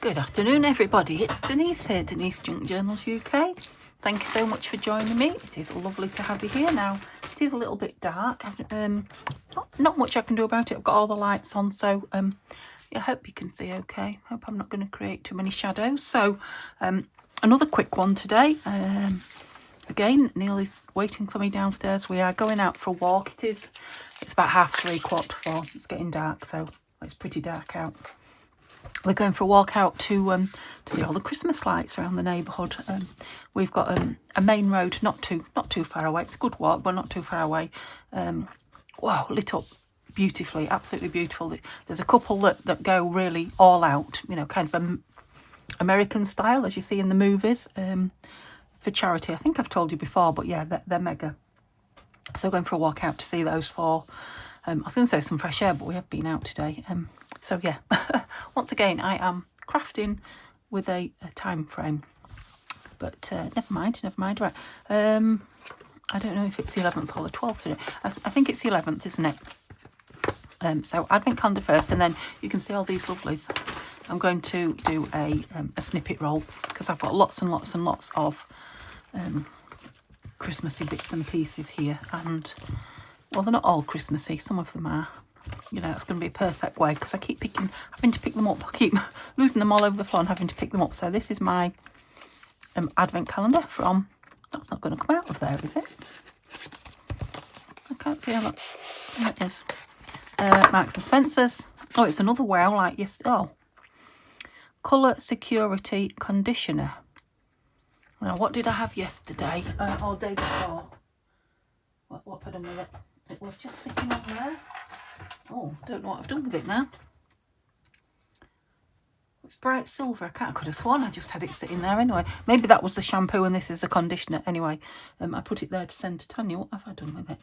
Good afternoon everybody, it's Denise here, Denise Junk Journals UK. Thank you so much for joining me. It is lovely to have you here now. It is a little bit dark, not much I can do about it. I've got all the lights on, so yeah, I hope you can see okay. Hope I'm not going to create too many shadows. So another quick one today. Again, Neil is waiting for me downstairs. We are going out for a walk. It's about 3:30, 4:15. It's getting dark, so it's pretty dark out. We're going for a walk out to see all the Christmas lights around the neighbourhood. We've got a main road not too far away. It's a good walk, but not too far away. Wow, lit up beautifully, absolutely beautiful. There's a couple that go really all out, you know, kind of American style, as you see in the movies, for charity. I think I've told you before, but yeah, they're mega. So going for a walk out to see those four. I was going to say some fresh air, but we have been out today. So yeah, once again, I am crafting with a time frame. But never mind. Right. I don't know if it's the 11th or the 12th today. I think it's the 11th, isn't it? So advent calendar first, and then you can see all these lovelies. I'm going to do a snippet roll because I've got lots and lots and lots of Christmassy bits and pieces here, and well, they're not all Christmassy, some of them are. You know, it's going to be a perfect way because I keep having to pick them up. I keep losing them all over the floor and having to pick them up. So this is my advent calendar from, that's not going to come out of there, is it? I can't see how that, there it is. Marks and Spencer's. Oh, it's another wow like yesterday. Oh, Colour Security Conditioner. Now, what did I have yesterday or day before? What have I done with it? It was just sitting on there. Oh, don't know what I've done with it now. It's bright silver. I could have sworn I just had it sitting there anyway. Maybe that was the shampoo and this is the conditioner. Anyway, I put it there to send to Tanya. What have I done with it?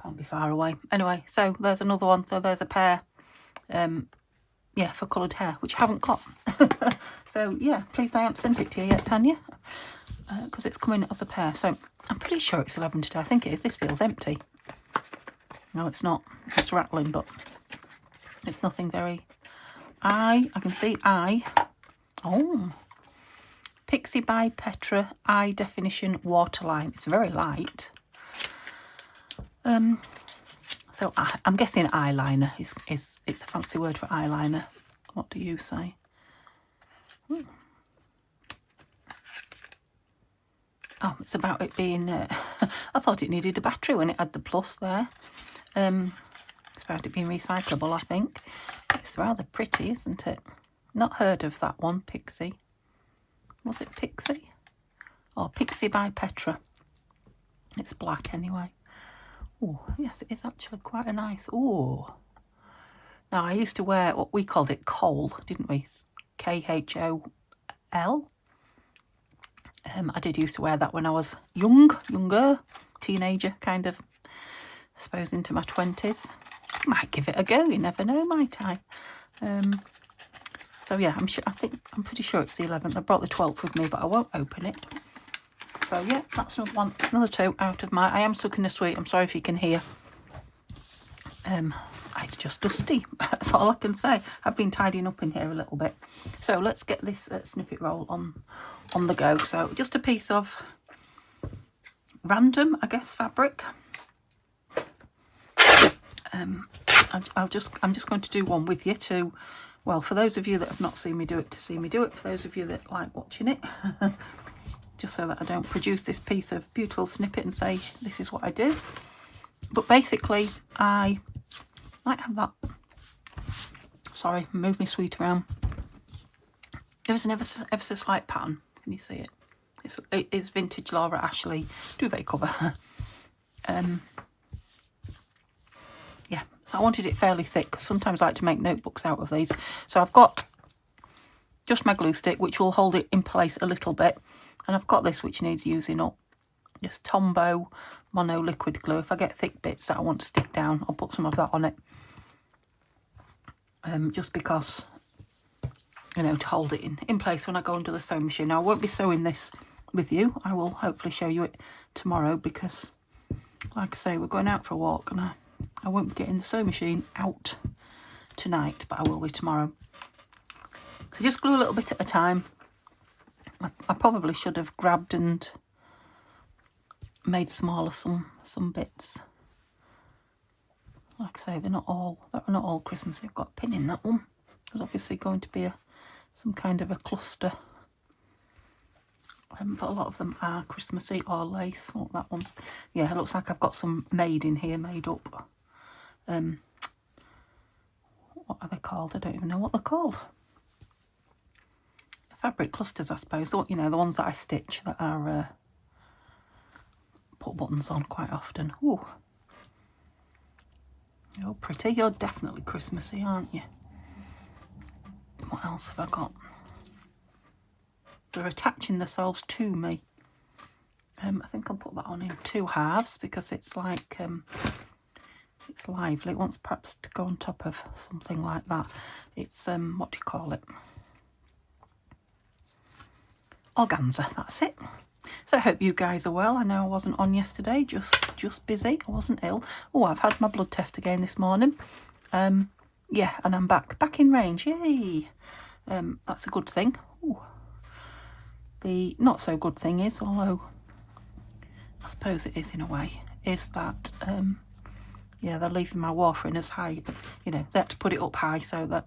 Can't be far away. Anyway, so there's another one. So there's a pair, yeah, for coloured hair, which I haven't got. So yeah, please I haven't sent it to you yet, Tanya, because it's coming as a pair. So I'm pretty sure it's 11 today. I think it is. This feels empty. No, it's not. It's rattling, but it's nothing very... I can see oh, Pixie by Petra Eye Definition Waterline. It's very light. So I'm guessing eyeliner is it's a fancy word for eyeliner. What do you say? Oh, it's about it being... I thought it needed a battery when it had the plus there. It's about it being recyclable, I think. It's rather pretty, isn't it? Not heard of that one, Pixie. Was it Pixie? Oh, Pixie by Petra. It's black anyway. Oh, yes, it is actually quite a nice... Oh. Now, I used to wear what we called it Kohl, didn't we? Khol. I did used to wear that when I was younger, teenager, kind of, I suppose into my 20s. Might give it a go, you never know, might I? So yeah, I'm pretty sure it's the 11th. I brought the 12th with me, but I won't open it. So yeah, that's another two out of my... I am stuck in a suite. I'm sorry if you can hear. It's just dusty. That's all I can say. I've been tidying up in here a little bit. So let's get this snippet roll on the go. So just a piece of random, I guess, fabric. I'm just going to do one with you to, well, for those of you that have not seen me do it, to see me do it. For those of you that like watching it, just so that I don't produce this piece of beautiful snippet and say this is what I do. But basically, I might have that. Sorry, move my sweet around. There is an ever so slight pattern. Can you see it? It is vintage Laura Ashley duvet cover. Yeah, so I wanted it fairly thick because sometimes I like to make notebooks out of these. So I've got just my glue stick, which will hold it in place a little bit. And I've got this, which needs using up. Just Tombow Mono Liquid Glue. If I get thick bits that I want to stick down, I'll put some of that on it. Just because, you know, to hold it in place when I go under the sewing machine. Now, I won't be sewing this with you. I will hopefully show you it tomorrow because, like I say, we're going out for a walk and I won't be getting the sewing machine out tonight, but I will be tomorrow. So just glue a little bit at a time. I probably should have grabbed and made smaller some bits. Like I say, they're not all Christmassy. I've got a pin in that one. There's obviously going to be some kind of a cluster. But a lot of them are Christmassy or lace. Oh, that one's, yeah, it looks like I've got some made in here, made up. What are they called? I don't even know what they're called. Fabric clusters, I suppose. You know, the ones that I stitch that are put buttons on quite often. Ooh. You're pretty. You're definitely Christmassy, aren't you? What else have I got? They're attaching themselves to me. I think I'll put that on in 2 halves because it's like it's lively. It wants perhaps to go on top of something like that. It's what do you call it? Organza. That's it. So I hope you guys are well. I know I wasn't on yesterday. Just busy. I wasn't ill. Oh, I've had my blood test again this morning. Yeah, and I'm back in range. Yay! That's a good thing. Ooh. The not so good thing is, although I suppose it is in a way, is that yeah, they're leaving my warfarin as high. You know, they had to put it up high so that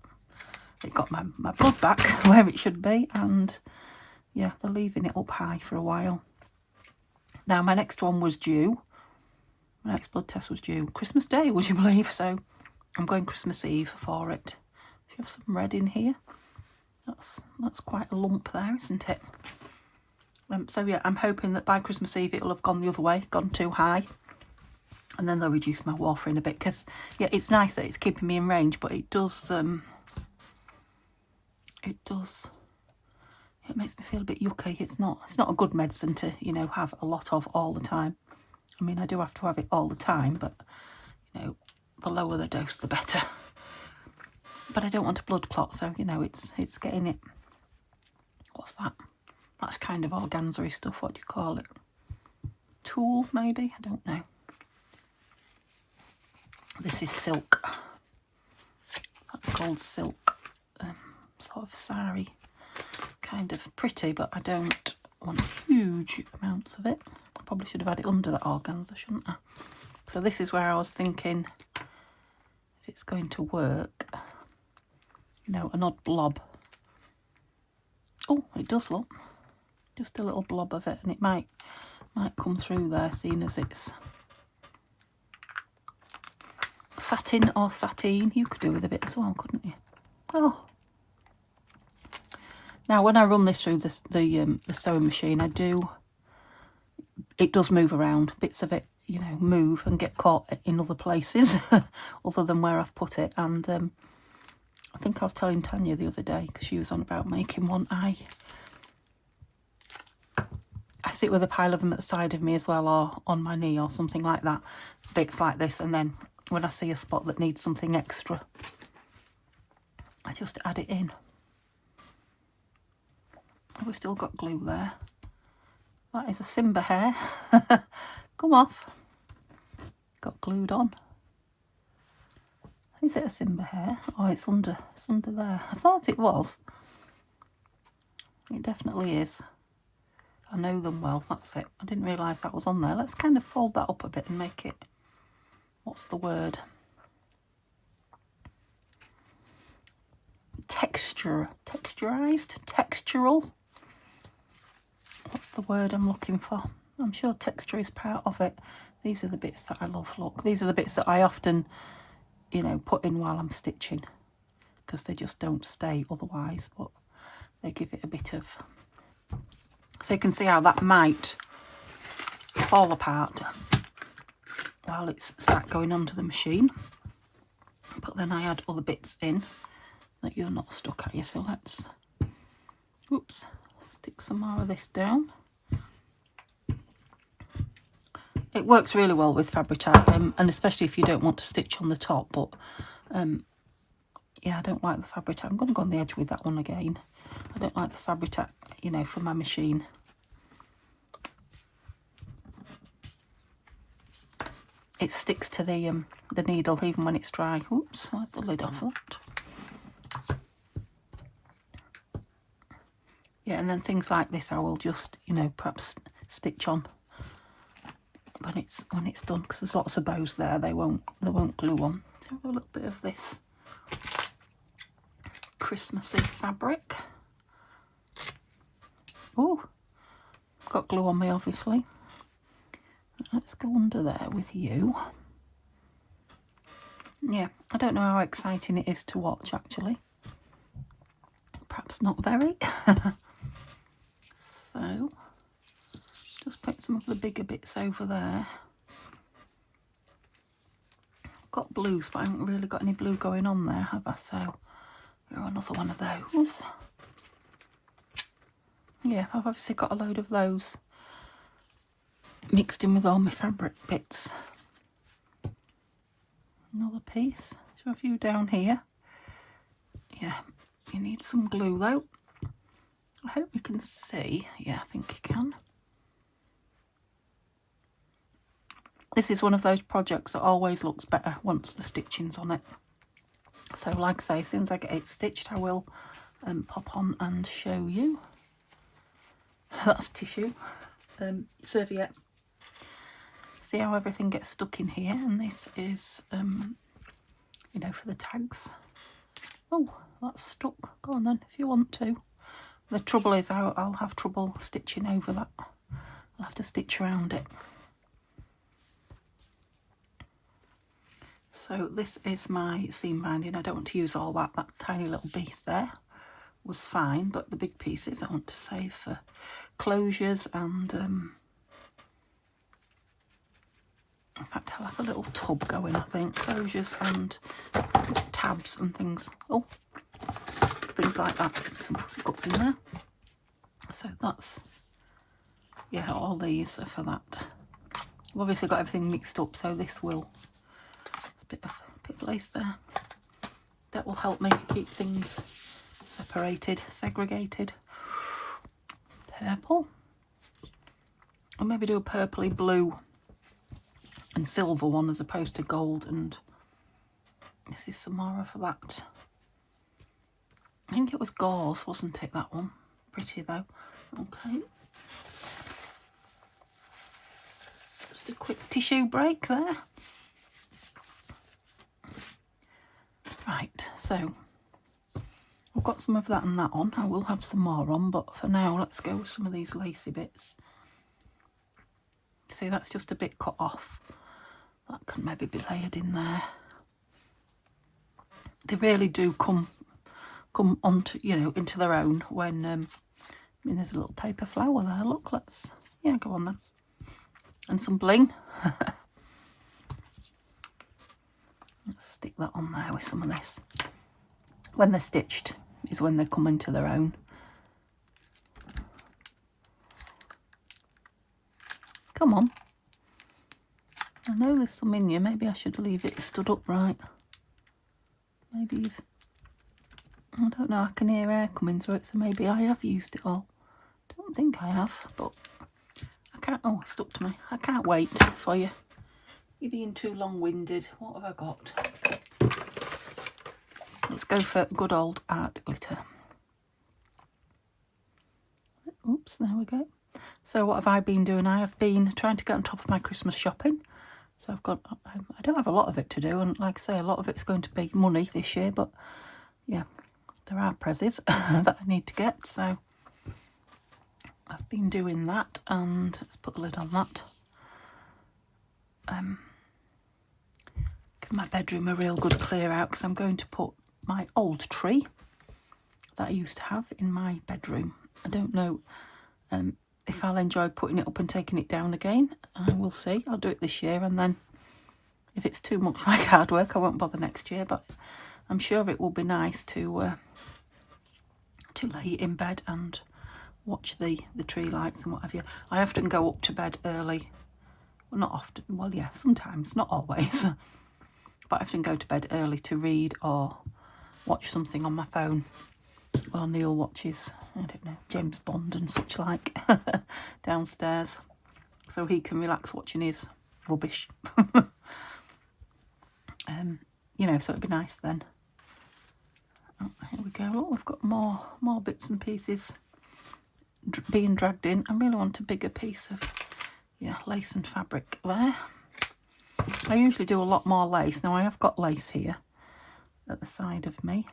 it got my blood back where it should be, and yeah, they're leaving it up high for a while. Now my next one was due. My next blood test was due Christmas Day, would you believe? So I'm going Christmas Eve for it. You have some red in here. That's quite a lump there, isn't it? So yeah, I'm hoping that by Christmas Eve it'll have gone the other way, gone too high, and then they'll reduce my warfarin a bit. Because yeah, it's nice that it's keeping me in range, but it does it makes me feel a bit yucky. It's not a good medicine to, you know, have a lot of all the time. I mean, I do have to have it all the time, but you know, the lower the dose, the better. But I don't want a blood clot, so you know, it's getting it. What's that? That's kind of organza-y stuff. What do you call it? Tulle, maybe? I don't know. This is silk. That's called silk. Sort of sari. Kind of pretty, but I don't want huge amounts of it. I probably should have had it under that organza, shouldn't I? So this is where I was thinking if it's going to work. You know, an odd blob. Oh, it does look. Just a little blob of it, and it might come through there, seeing as it's satin or sateen. You could do with a bit as well, couldn't you? Oh. Now, when I run this through the sewing machine, it does move around. Bits of it, you know, move and get caught in other places other than where I've put it. And I think I was telling Tanya the other day, because she was on about making one. I sit with a pile of them at the side of me as well, or on my knee or something like that. Bits like this, and then when I see a spot that needs something extra, I just add it in. Oh, we've still got glue there. That is a Simba hair. Come off. Got glued on. Is it a Simba hair? Oh, it's under there. I thought it was. It definitely is. I know them well, that's it. I didn't realise that was on there. Let's kind of fold that up a bit and make it, what's the word? Texturised? Textural? What's the word I'm looking for? I'm sure texture is part of it. These are the bits that I love, look. These are the bits that I often, you know, put in while I'm stitching, because they just don't stay otherwise, but they give it a bit of... So you can see how that might fall apart while it's sat going onto the machine. But then I add other bits in that you're not stuck at you. So let's, oops, stick some more of this down. It works really well with Fabri-Tac, and especially if you don't want to stitch on the top. But yeah, I don't like the Fabri-Tac. I'm going to go on the edge with that one again. I don't like the Fabri-Tac, you know, for my machine. It sticks to the needle even when it's dry. Oops, where's the lid off that? yeah, and then things like this I will just, you know, perhaps stitch on when it's done, because there's lots of bows there. They won't glue on. So have a little bit of this Christmassy fabric. Oh, got glue on me, obviously. Let's go under there with you. Yeah, I don't know how exciting it is to watch, actually. Perhaps not very. So, just put some of the bigger bits over there. I've got blues, but I haven't really got any blue going on there, have I? So, here, another one of those. Yeah, I've obviously got a load of those mixed in with all my fabric bits. Another piece. So a few down here. Yeah, you need some glue though. I hope you can see. Yeah, I think you can. This is one of those projects that always looks better once the stitching's on it. So like I say, as soon as I get it stitched, I will pop on and show you. That's tissue. Serviette. See how everything gets stuck in here, and this is, you know, for the tags. Oh, that's stuck. Go on then, if you want to. The trouble is I'll have trouble stitching over that. I'll have to stitch around it. So this is my seam binding. I don't want to use all that. That tiny little piece there was fine, but the big pieces I want to save for closures and in fact I'll have a little tub going, I think. Closures and tabs and things. Oh, things like that. Some pussycuts in there. So that's, yeah, all these are for that. I've obviously got everything mixed up, so this will, a bit of lace there. That will help me keep things separated, segregated. Purple. I'll maybe do a purpley blue and silver one as opposed to gold, and this is some more for that. I think it was gauze, wasn't it, that one? Pretty though. Okay. Just a quick tissue break there. Right, so I've got some of that and that on. I will have some more on, but for now let's go with some of these lacy bits. See, that's just a bit cut off. That can maybe be layered in there. They really do come onto, you know, into their own when I mean, there's a little paper flower there. Look, let's, yeah, go on then. And some bling. Let's stick that on there with some of this. When they're stitched is when they come into their own. Come on. I know there's some in you. Maybe I should leave it stood upright. Maybe you've... I don't know. I can hear air coming through it, so maybe I have used it all. Don't think I have, but I can't... Oh, it's stuck to me. I can't wait for you. You're being too long-winded. What have I got? Let's go for good old art glitter. Oops, there we go. So what have I been doing? I have been trying to get on top of my Christmas shopping. So I've got, I don't have a lot of it to do, and like I say, a lot of it's going to be money this year, but yeah, there are prezzies that I need to get, so I've been doing that, and let's put the lid on that. Give my bedroom a real good clear out, because I'm going to put my old tree that I used to have in my bedroom. I don't know if I'll enjoy putting it up and taking it down again. I will see. I'll do it this year, and then if it's too much like hard work, I won't bother next year, but I'm sure it will be nice to lay in bed and watch the tree lights and what have you. I often go up to bed early. Well, not often. Well, yeah, sometimes, not always. But I often go to bed early to read or watch something on my phone while Neil watches, I don't know, James Bond and such like downstairs, so he can relax watching his rubbish. You know, so it'd be nice then. Oh, here we go. Look, we've got more bits and pieces being dragged in. I really want a bigger piece of, yeah, lace and fabric there. I usually do a lot more lace. Now I have got lace here at the side of me.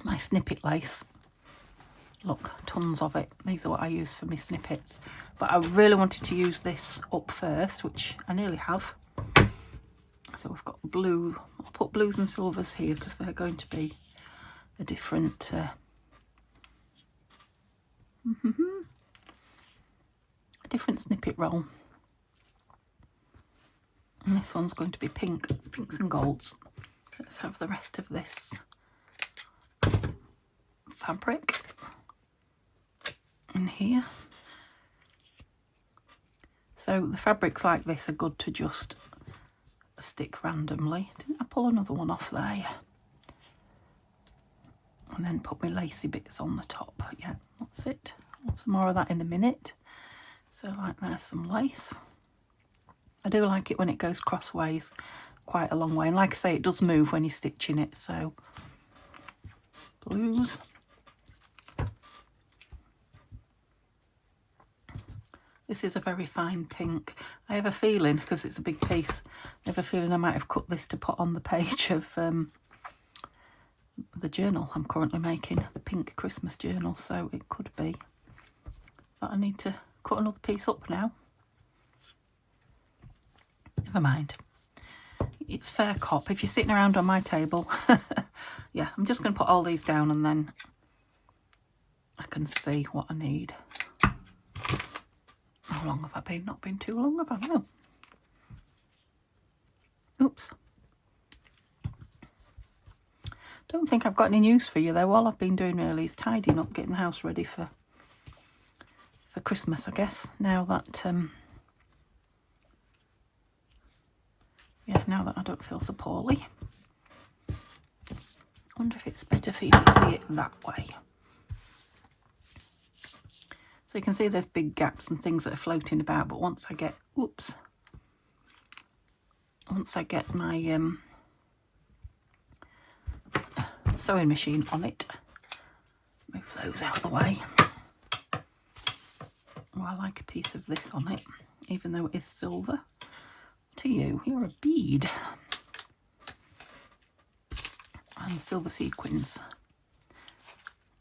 My snippet lace. Look, tons of it. These are what I use for my snippets. But I really wanted to use this up first, which I nearly have. So we've got blue. I'll put blues and silvers here because they're going to be a different... a different snippet roll. And this one's going to be pink, pinks and golds. Let's have the rest of this fabric in here. So the fabrics like this are good to just stick randomly. Didn't I pull another one off there? Yeah. And then put my lacy bits on the top. Yeah, that's it. I'll have some more of that in a minute. So like there's some lace. I do like it when it goes crossways quite a long way. And like I say, it does move when you're stitching it. So blues. This is a very fine pink. I have a feeling, because it's a big piece, I have a feeling I might have cut this to put on the page of the journal I'm currently making, the pink Christmas journal. So it could be that I need to cut another piece up now. Never mind. It's fair cop. If you're sitting around on my table, yeah, I'm just going to put all these down and then I can see what I need. How long have I been? Not been too long, have I? No. Oops. Don't think I've got any news for you though. All I've been doing really is tidying up, getting the house ready for Christmas, I guess. Now that yeah, now that I don't feel so poorly. I wonder if it's better for you to see it that way. So you can see there's big gaps and things that are floating about, but once I get, whoops, once I get my sewing machine on it, move those out of the way. Oh, I like a piece of this on it, even though it is silver. To you, you're a bead. And silver sequins.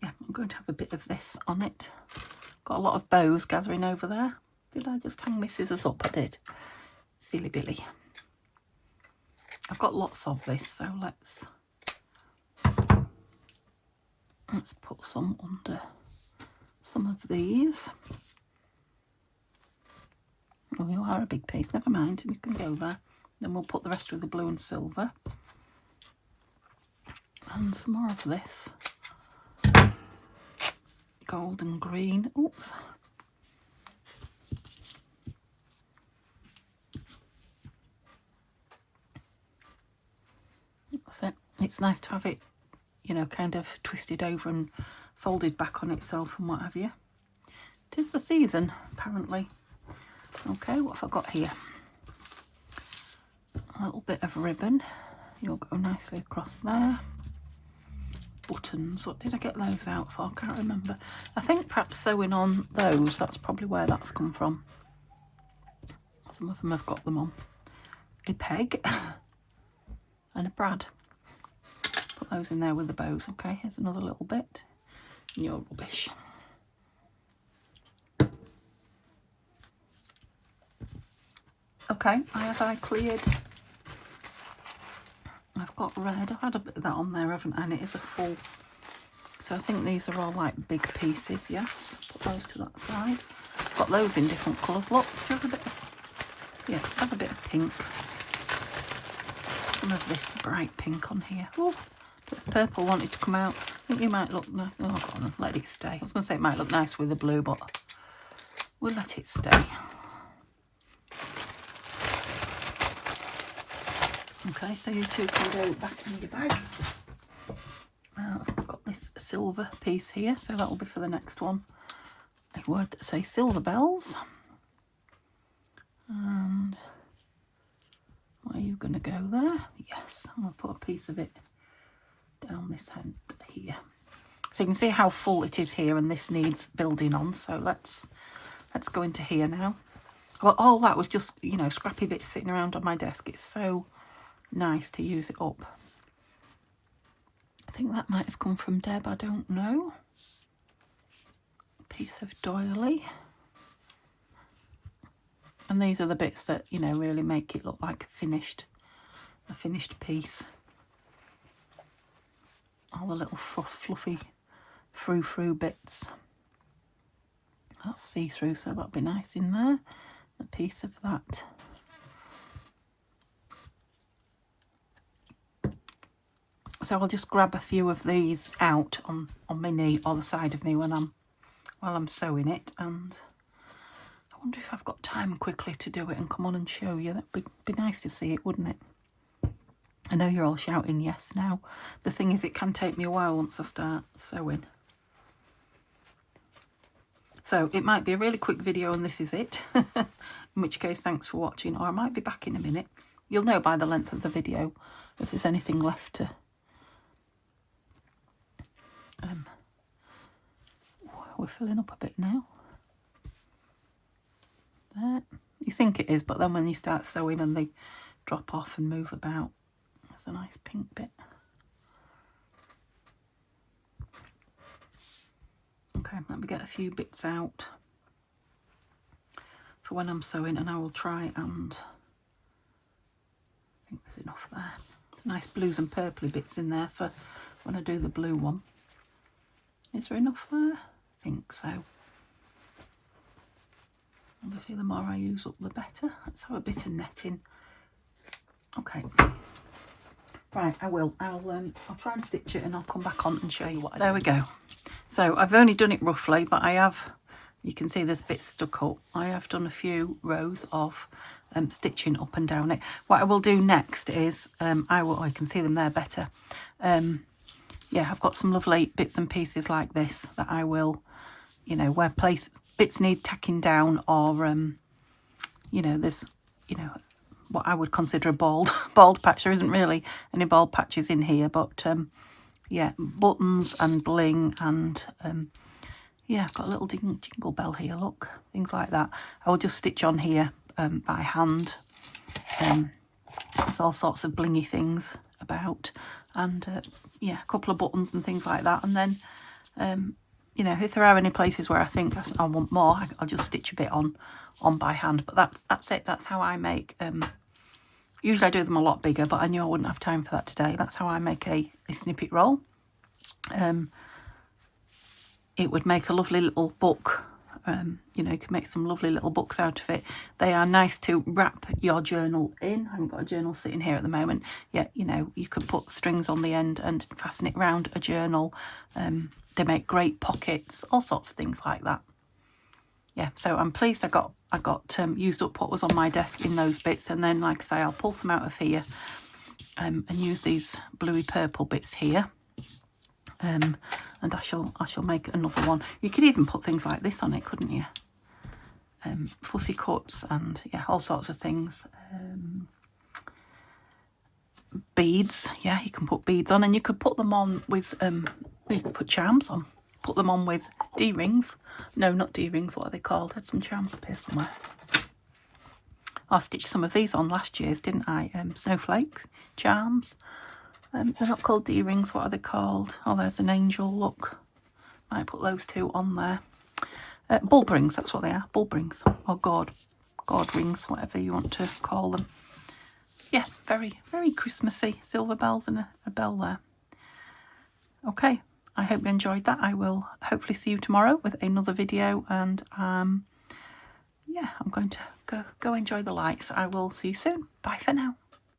Yeah, I'm going to have a bit of this on it. Got a lot of bows gathering over there. Did I just hang my scissors up? I did. Silly Billy. I've got lots of this, so let's put some under some of these. Oh, you are a big piece. Never mind, we can go there. Then we'll put the rest with the blue and silver. And some more of this. Gold and green. Oops. That's it. It's nice to have it, you know, kind of twisted over and folded back on itself and what have you. It is the season, apparently. Okay, what have I got here? A little bit of ribbon. You'll go nicely across there. Buttons, what did I get those out for? I can't remember. I think perhaps sewing on those, that's probably where that's come from. Some of them have got them on. A peg and a brad. Put those in there with the bows. Okay, here's another little bit. And you're rubbish. Okay, I cleared. I've got red. I've had a bit of that on there, haven't I? And it is a full. So I think these are all like big pieces, yes. Put those to that side. Got those in different colours. Look, have a bit of, yeah, have a bit of pink. Some of this bright pink on here. Oh, bit of purple wanted to come out. I think you might look nice. Oh, go on then, let it stay. I was going to say it might look nice with the blue, but we'll let it stay. Okay, so you two can go back in your bag. I've got this silver piece here, so that will be for the next one. A word that says silver bells. And are you going to go there? Yes, I'm going to put a piece of it down this end here. So you can see how full it is here, and this needs building on. So let's go into here now. Well, all that was just, you know, scrappy bits sitting around on my desk. It's so nice to use it up. I think that might have come from Deb, I don't know. Piece of doily. And these are the bits that, you know, really make it look like a finished piece. All the little fluffy frou-frou bits. That's see-through, so that'll be nice in there. A piece of that. So I'll just grab a few of these out on my knee or the side of me while I'm sewing it, and I wonder if I've got time quickly to do it and come on and show you. That'd be nice to see it, wouldn't it? I know you're all shouting yes now. The thing is, it can take me a while once I start sewing. So it might be a really quick video and this is it. In which case, thanks for watching, or I might be back in a minute. You'll know by the length of the video if there's anything left to... we're filling up a bit now. There. You think it is, but then when you start sewing and they drop off and move about, there's a nice pink bit. Okay, let me get a few bits out for when I'm sewing, and I will try and... I think there's enough there. There's nice blues and purpley bits in there for when I do the blue one. Is there enough there? I think so. Obviously, the more I use up, the better. Let's have a bit of netting. Okay. Right, I'll try and stitch it, and I'll come back on and show you what I do. There we go. So I've only done it roughly, but I have, you can see there's bits stuck up. I have done a few rows of stitching up and down it. What I will do next is, I can see them there better. Yeah, I've got some lovely bits and pieces like this that I will, you know, where bits need tacking down, or, you know, there's, you know, what I would consider a bald patch. There isn't really any bald patches in here, but yeah, buttons and bling, and yeah, I've got a little jingle bell here, look, things like that. I will just stitch on here by hand. There's all sorts of blingy things about, and yeah, a couple of buttons and things like that. And then you know, if there are any places where I think I want more, I'll just stitch a bit on by hand. But that's it. That's how I make. Usually I do them a lot bigger, but I knew I wouldn't have time for that today. That's how I make a snippet roll. It would make a lovely little book. You know, you can make some lovely little books out of it. They are nice to wrap your journal in. I haven't got a journal sitting here at the moment. Yeah, you know, you could put strings on the end and fasten it round a journal. They make great pockets, all sorts of things like that. Yeah, so I'm pleased I got used up what was on my desk in those bits, and then, like I say, I'll pull some out of here and use these bluey purple bits here. And I shall make another one. You could even put things like this on it, couldn't you? Fussy cuts and yeah, all sorts of things. Beads, yeah, you can put beads on, and you could put them on with you could put charms on. Put them on with D-rings. No, not D-rings, what are they called? I had some charms up here somewhere. I stitched some of these on last year's, didn't I? Snowflake charms. They're not called D-rings, what are they called? Oh, there's an angel, look. Might put those two on there. Bulb rings, that's what they are, bulb rings. Or gourd rings, whatever you want to call them. Yeah, very, very Christmassy. Silver bells and a bell there. Okay, I hope you enjoyed that. I will hopefully see you tomorrow with another video, and yeah, I'm going to go enjoy the lights. I will see you soon. Bye for now.